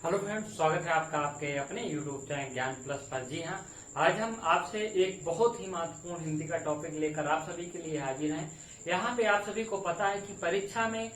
Hello friends, स्वागत है आपका आपके अपने यूट्यूब चैनल ज्ञान प्लस पर। जी हाँ, आज हम आपसे एक बहुत ही महत्वपूर्ण हिंदी का टॉपिक लेकर आप सभी के लिए हाजिर हैं। यहाँ पे आप सभी को पता है कि परीक्षा में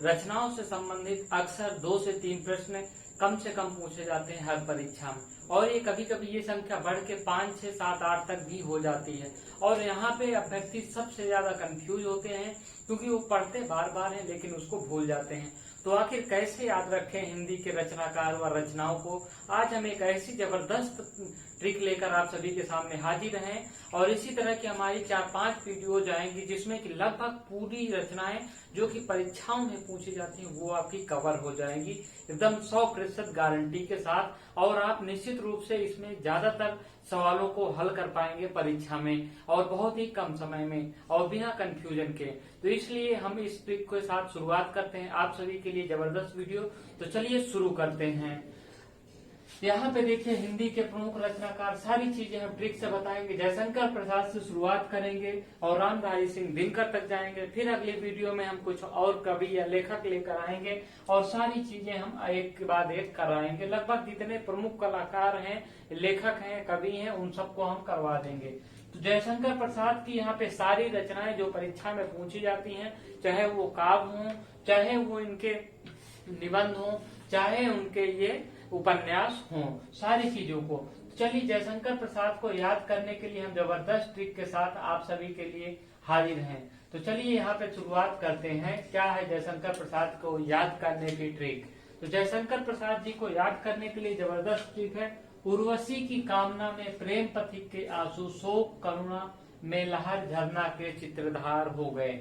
रचनाओं से संबंधित अक्सर 2 से 3 प्रश्न कम से कम पूछे जाते हैं हर परीक्षा में, और ये कभी कभी ये संख्या बढ़ के 5, 6, 7, 8 तक भी हो जाती है। और यहाँ पे अभ्यर्थी सबसे ज्यादा कंफ्यूज होते हैं क्योंकि वो पढ़ते बार बार हैं लेकिन उसको भूल जाते हैं। तो आखिर कैसे याद रखें हिंदी के रचनाकार व रचनाओं को? आज हम एक ऐसी जबरदस्त ट्रिक लेकर आप सभी के सामने हाजिर हैं, और इसी तरह की हमारी 4-5 वीडियो जाएंगी जिसमें कि लगभग पूरी रचनाएं जो कि परीक्षाओं में पूछी जाती हैं वो आपकी कवर हो जाएंगी एकदम 100% गारंटी के साथ, और आप निश्चित रूप से इसमें ज्यादातर सवालों को हल कर पाएंगे परीक्षा में और बहुत ही कम समय में और बिना कंफ्यूजन के। तो इसलिए हम इस ट्रिक के साथ शुरुआत करते हैं आप सभी के लिए जबरदस्त वीडियो। तो चलिए शुरू करते हैं। यहाँ पे देखिए, हिंदी के प्रमुख रचनाकार, सारी चीजें हम ट्रिक से बताएंगे। जयशंकर प्रसाद से शुरुआत करेंगे और रामधारी सिंह दिनकर तक जाएंगे। फिर अगले वीडियो में हम कुछ और कवि या लेखक लेकर आएंगे और सारी चीजें हम एक के बाद एक कराएंगे। लगभग जितने प्रमुख कलाकार हैं, लेखक हैं, कवि हैं, उन सबको हम करवा देंगे। तो जयशंकर प्रसाद की यहाँ पे सारी रचनाएं जो परीक्षा में पूछी जाती हैं, चाहे वो काव्य हों, चाहे वो इनके निबंध हों, चाहे उनके ये उपन्यास हों, सारी चीजों को। चलिए, जयशंकर प्रसाद को याद करने के लिए हम जबरदस्त ट्रिक के साथ आप सभी के लिए हाजिर हैं। तो चलिए यहाँ पे शुरुआत करते हैं। क्या है जयशंकर प्रसाद को याद करने की ट्रिक? तो जयशंकर प्रसाद जी को याद करने के लिए जबरदस्त ट्रिक है। उर्वशी की कामना में प्रेम पथिक के आंसू, शोक करुणा में लहर झरना के चित्रधार हो गए।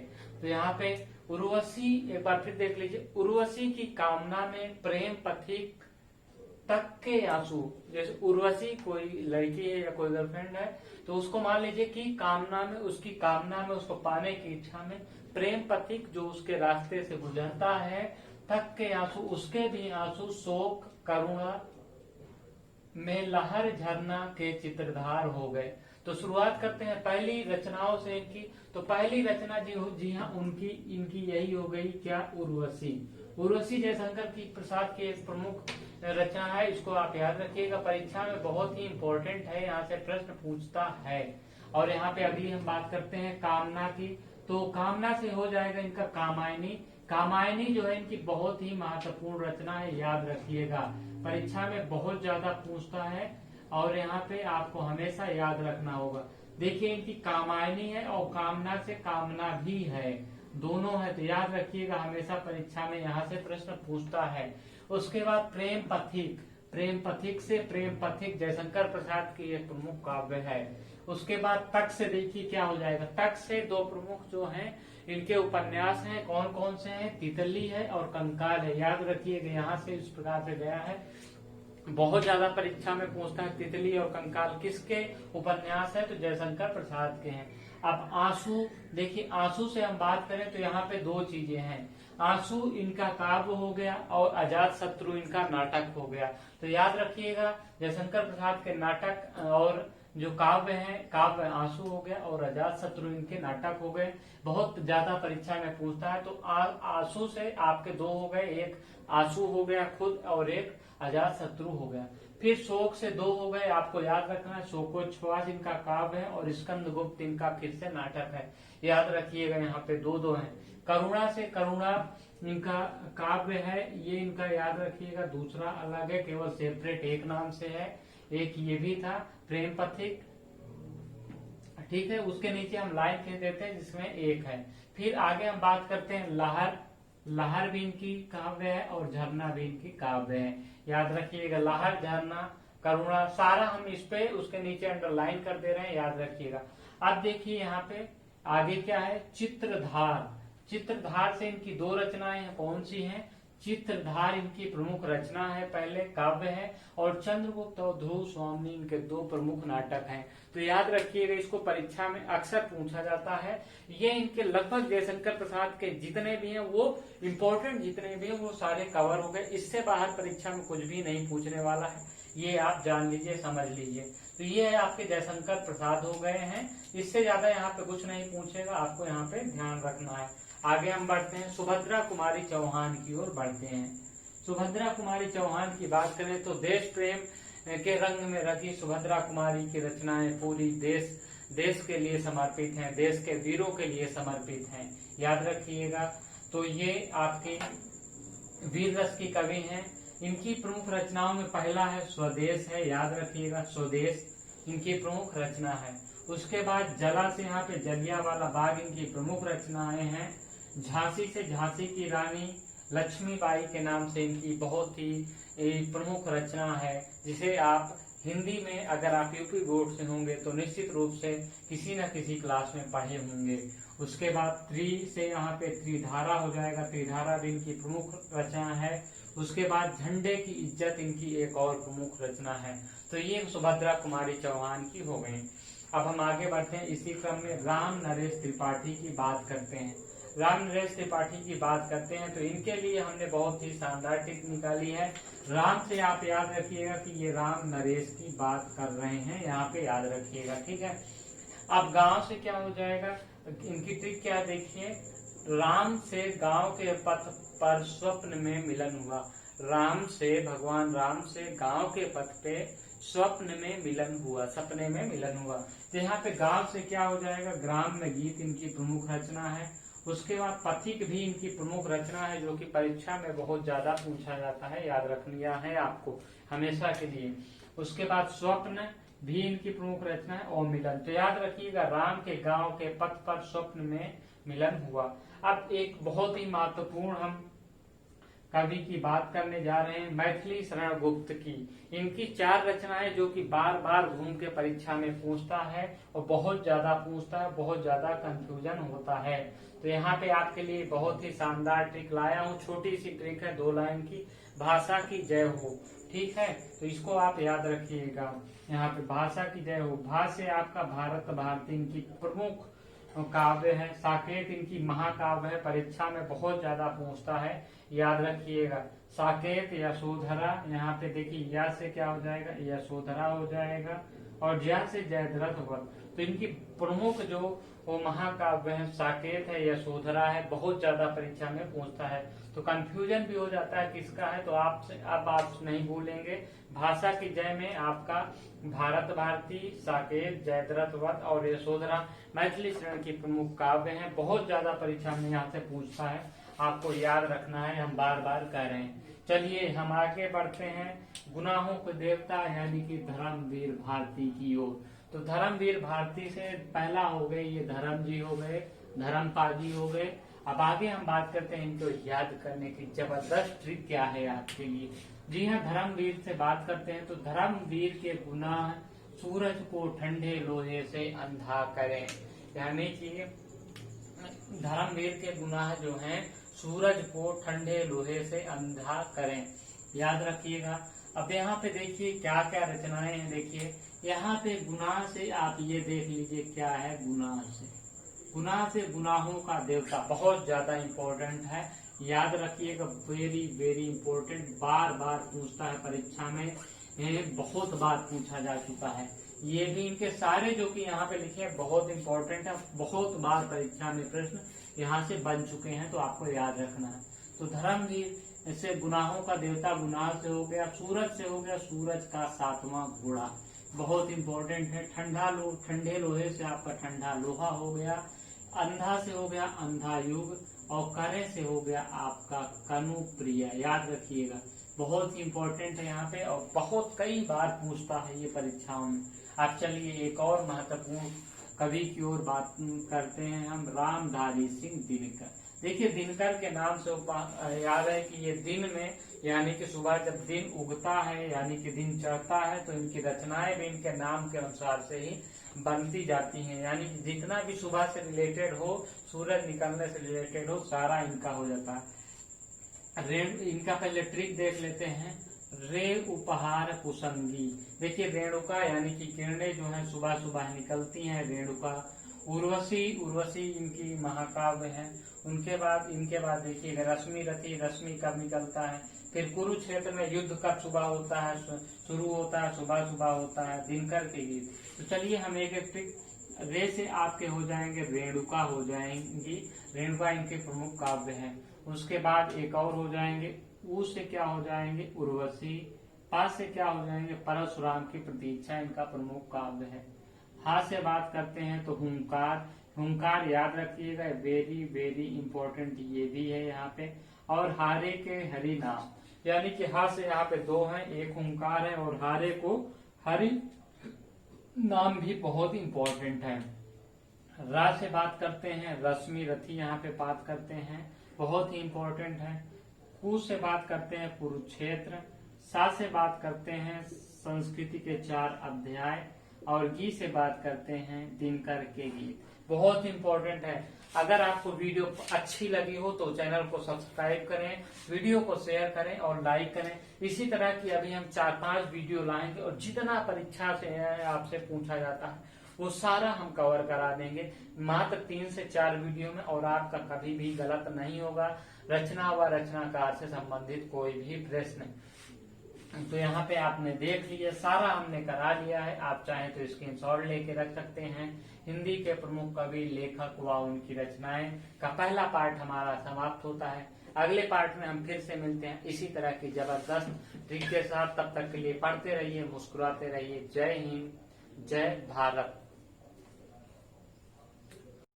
तो यहाँ पे उर्वशी, एक बार फिर देख लीजिए, उर्वशी की कामना में प्रेम पथिक तक के आंसू। जैसे उर्वशी कोई लड़की है या कोई गर्लफ्रेंड है, तो उसको मान लीजिए कि कामना में, उसकी कामना में, उसको पाने की इच्छा में प्रेम पथिक जो उसके रास्ते से गुजरता है, तक के आंसू, उसके भी आंसू, शोक करुणा में लहर झरना के चित्रधार हो गए। तो शुरुआत करते हैं पहली रचनाओं से इनकी। तो पहली रचना जी हाँ, इनकी यही हो गई, क्या? उर्वशी। उर्वशी जयशंकर की प्रसाद की एक प्रमुख रचना है। इसको आप याद रखिएगा, परीक्षा में बहुत ही इंपॉर्टेंट है, यहाँ से प्रश्न पूछता है। और यहाँ पे अगली हम बात करते हैं कामना की। तो कामना से हो जाएगा इनका कामायनी। कामायनी जो है इनकी बहुत ही महत्वपूर्ण रचना है, याद रखिएगा, परीक्षा में बहुत ज्यादा पूछता है और यहाँ पे आपको हमेशा याद रखना होगा। देखिए, इनकी कामायनी है और कामना से कामना भी है, दोनों है, तो याद रखिएगा, हमेशा परीक्षा में यहाँ से प्रश्न पूछता है। उसके बाद प्रेम पथिक। प्रेम पथिक से प्रेम पथिक जयशंकर प्रसाद की एक प्रमुख काव्य है। उसके बाद तक से देखिए क्या हो जाएगा। तक से 2 प्रमुख जो हैं इनके उपन्यास हैं। कौन कौन से हैं? तितली है और कंकाल है। याद रखिएगा, यहाँ से इस प्रकार से गया है, बहुत ज्यादा परीक्षा में पूछता है। तितली और कंकाल किसके उपन्यास है? तो जयशंकर प्रसाद के हैं। अब आंसू, देखिए, आंसू से हम बात करें तो यहाँ पे 2 चीजें हैं। आंसू इनका काव्य हो गया और अजात शत्रु इनका नाटक हो गया। तो याद रखिएगा, जयशंकर प्रसाद के नाटक और जो काव्य है, काव्य आंसू हो गया और अजात शत्रु इनके नाटक हो गए। बहुत ज्यादा परीक्षा में पूछता है। तो आंसू से आपके 2 हो गए, एक आंसू हो गया खुद और एक अजात शत्रु हो गया। फिर शोक से 2 हो गए, आपको याद रखना है, शोकोच्छ्वास इनका काव्य है और स्कंद गुप्त इनका फिर से नाटक है, याद रखिएगा, यहाँ पे 2-2 है। करुणा से करुणा इनका काव्य है, ये इनका याद रखिएगा, दूसरा अलग है, केवल सेपरेट एक नाम से है। एक ये भी था प्रेम पथिक, ठीक है, उसके नीचे हम लाइन कह देते हैं जिसमें एक है। फिर आगे हम बात करते हैं लहर। लहर भी इनकी काव्य है और झरना भी इनकी काव्य है, याद रखिएगा, लहर, झरना, करुणा, सारा हम इस पे उसके नीचे अंडरलाइन कर दे रहे हैं, याद रखिएगा। अब देखिए यहाँ पे आगे क्या है, चित्रधार। चित्रधार से इनकी 2 रचनाएं हैं। कौन सी हैं? चित्रधार इनकी प्रमुख रचना है, पहले काव्य है, और चंद्रगुप्त और ध्रुव स्वामी इनके 2 प्रमुख नाटक हैं। तो याद रखिएगा, इसको परीक्षा में अक्सर पूछा जाता है। ये इनके लगभग जयशंकर प्रसाद के जितने भी हैं, वो इम्पोर्टेंट जितने भी हैं, वो सारे कवर हो गए। इससे बाहर परीक्षा में कुछ भी नहीं पूछने वाला है, ये आप जान लीजिए, समझ लीजिए। तो ये है आपके जयशंकर प्रसाद हो गए हैं। इससे ज्यादा यहाँ पे कुछ नहीं पूछेगा, आपको यहाँ पे ध्यान रखना है। आगे हम बढ़ते हैं, सुभद्रा कुमारी चौहान की ओर बढ़ते हैं। सुभद्रा कुमारी चौहान की बात करें तो देश प्रेम के रंग में रंगी सुभद्रा कुमारी की रचनाएं पूरी देश के लिए समर्पित हैं, देश के वीरों के लिए समर्पित हैं, याद रखिएगा। तो ये आपके वीर रस की कवि हैं। इनकी प्रमुख रचनाओं में पहला है स्वदेश है, याद रखिएगा, स्वदेश इनकी प्रमुख रचना है। उसके बाद जला से यहाँ पे जलियांवाला बाग इनकी प्रमुख रचनाएं हैं। झांसी से झांसी की रानी लक्ष्मीबाई के नाम से इनकी बहुत ही प्रमुख रचना है, जिसे आप हिंदी में अगर आप यूपी बोर्ड से होंगे तो निश्चित रूप से किसी न किसी क्लास में पढ़े होंगे। उसके बाद त्रि से यहाँ पे त्रिधारा हो जाएगा, त्रिधारा भी इनकी प्रमुख रचना है। उसके बाद झंडे की इज्जत इनकी एक और प्रमुख रचना है। तो ये सुभद्रा कुमारी चौहान की हो गई। अब हम आगे बढ़ते हैं, इसी क्रम में राम नरेश त्रिपाठी की बात करते हैं। राम नरेश त्रिपाठी की बात करते हैं तो इनके लिए हमने बहुत ही शानदार टिप निकाली है। राम से आप याद रखिएगा कि ये राम नरेश की बात कर रहे हैं, यहाँ पे याद रखिएगा, ठीक है। अब गांव से क्या हो जाएगा, इनकी ट्रिक क्या देखिए, राम से गांव के पथ पर स्वप्न में मिलन हुआ। राम से, भगवान राम से गांव के पथ पे स्वप्न में मिलन हुआ, सपने में मिलन हुआ। तो यहाँ पे गांव से क्या हो जाएगा, ग्राम में गीत इनकी प्रमुख रचना है। उसके बाद पथिक भी इनकी प्रमुख रचना है, जो कि परीक्षा में बहुत ज्यादा पूछा जाता है, याद रखना है आपको हमेशा के लिए। उसके बाद स्वप्न भी इनकी प्रमुख रचना है और मिलन। तो याद रखिएगा, राम के गांव के पथ पर स्वप्न में मिलन हुआ। अब एक बहुत ही महत्वपूर्ण हम कवि की बात करने जा रहे हैं, मैथिली शरण गुप्त की। इनकी 4 रचनाएं जो कि बार बार घूम के परीक्षा में पूछता है और बहुत ज्यादा पूछता है, बहुत ज्यादा कंफ्यूजन होता है। तो यहाँ पे आपके लिए बहुत ही शानदार ट्रिक लाया हूँ, छोटी सी ट्रिक है, 2 लाइन की, भाषा की जय हो, ठीक है। तो इसको आप याद रखिएगा, यहाँ पे भाषा की जय हो। भाष्य आपका भारत भारती इनकी प्रमुख काव्य है। साकेत इनकी महाकाव्य है, परीक्षा में बहुत ज्यादा पूछता है, याद रखिएगा। साकेत यशोधरा, यहाँ पे देखिए या से क्या हो जाएगा, यशोधरा हो जाएगा, और जय से जयद्रथ वध। तो इनकी प्रमुख जो वो महाकाव्य है, साकेत है, यशोधरा है, बहुत ज्यादा परीक्षा में पूछता है। तो कंफ्यूजन भी हो जाता है किसका है, तो आपसे अब आप नहीं भूलेंगे। भाषा की जय में आपका भारत भारती, साकेत, जयद्रथ वध और यशोधरा मैथिली शरण की प्रमुख काव्य हैं, बहुत ज्यादा परीक्षा में यहाँ से पूछता है, आपको याद रखना है, हम बार बार कह रहे हैं। चलिए हम आगे बढ़ते हैं, गुनाहों के देवता यानी कि धर्मवीर भारती की ओर। तो धर्मवीर भारती से पहला हो गए ये धर्म जी हो गए, धर्मपाल जी हो गए। अब आगे हम बात करते हैं इनको याद करने की जबरदस्त ट्रिक क्या है आपके लिए। जी हाँ, धर्मवीर से बात करते हैं तो धर्मवीर के गुनाह सूरज को ठंडे लोहे से अंधा करें, यानी कि धर्मवीर के गुनाह जो हैं सूरज को ठंडे लोहे से अंधा करें, याद रखिएगा। अब यहाँ पे देखिए क्या क्या रचनाएं हैं, देखिए यहाँ पे गुनाह से आप ये देख लीजिए क्या है, गुनाह से, गुनाह से गुनाहों का देवता बहुत ज्यादा इम्पोर्टेंट है, याद रखिएगा, वेरी वेरी इम्पोर्टेंट, बार बार पूछता है परीक्षा में, बहुत बार पूछा जा चुका है। ये भी इनके सारे जो कि यहाँ पे लिखे हैं बहुत इम्पोर्टेंट है, बहुत बार परीक्षा में प्रश्न यहाँ से बन चुके हैं, तो आपको याद रखना है। तो धर्मवीर से गुनाहों का देवता गुनाह से हो गया, सूरज से हो गया सूरज का 7वां घोड़ा, बहुत इम्पोर्टेंट है। ठंडे लोहे से आपका ठंडा लोहा हो गया, अंधा से हो गया अंधा युग, और करे से हो गया आपका कनु प्रिय, याद रखिएगा, बहुत ही इम्पोर्टेंट है यहाँ पे और बहुत कई बार पूछता है ये परीक्षाओं में। अब चलिए एक और महत्वपूर्ण कवि की ओर बात करते हैं हम, रामधारी सिंह दिनकर। देखिए दिनकर के नाम से याद है कि ये दिन में यानी कि सुबह जब दिन उगता है यानी कि दिन चढ़ता है तो इनकी रचनाएं भी इनके नाम के अनुसार से ही बनती जाती हैं, यानी कि जितना भी सुबह से रिलेटेड हो, सूरज निकलने से रिलेटेड हो, सारा इनका हो जाता है। इनका पहले ट्रिक देख लेते हैं, रे उपहार कुसंगी। देखिए रेणुका यानी कि किरणें जो है सुबह सुबह निकलती हैं, रेणुका। उर्वशी इनकी महाकाव्य है। इनके बाद देखिए रश्मि रथी, रश्मि कब निकलता है। फिर कुरुक्षेत्र में युद्ध कब सुबह होता है, शुरू होता है, सुबह सुबह होता है, दिनकर के गीत। तो चलिए हम एक एक ट्रिक, रे से आपके हो जाएंगे रेणुका हो जाएंगी, रेणुका इनके प्रमुख काव्य हैं। उसके बाद एक और हो जाएंगे ऊ से क्या हो जाएंगे उर्वशी, पा से क्या हो जाएंगे परशुराम की प्रतीक्षा, इनका प्रमुख काव्य है। हा से बात करते हैं तो हुंकार, हुंकार याद रखिएगा, वेरी वेरी इंपॉर्टेंट ये भी है यहाँ पे। और हारे के हरि नाम, यानी कि हा से यहाँ पे दो हैं, एक हुंकार है और हारे को हरि नाम भी बहुत इंपॉर्टेंट है। रा से बात करते हैं रश्मि रथी, यहाँ पे बात करते हैं, बहुत ही इंपॉर्टेंट है। कु से बात करते हैं कुरुक्षेत्र, सा से बात करते हैं संस्कृति के 4 अध्याय, और गी से बात करते हैं दिनकर के गीत, बहुत इंपॉर्टेंट है। अगर आपको वीडियो अच्छी लगी हो तो चैनल को सब्सक्राइब करें, वीडियो को शेयर करें और लाइक करें। इसी तरह की अभी हम 4-5 वीडियो लाएंगे और जितना परीक्षा से आपसे पूछा जाता है वो सारा हम कवर करा देंगे मात्र 3 से 4 वीडियो में, और आपका कभी भी गलत नहीं होगा। रचना व रचनाकार से संबंधित कोई भी प्रश्न, तो यहाँ पे आपने देख लिया, सारा हमने करा लिया है। आप चाहें तो स्क्रीनशॉट लेके रख सकते हैं। हिंदी के प्रमुख कवि, लेखक व उनकी रचनाएं का पहला पार्ट हमारा समाप्त होता है। अगले पार्ट में हम फिर से मिलते हैं इसी तरह की जबरदस्त ट्रिक के साथ। तब तक के लिए पढ़ते रहिए, मुस्कुराते रहिए। जय हिंद, जय भारत।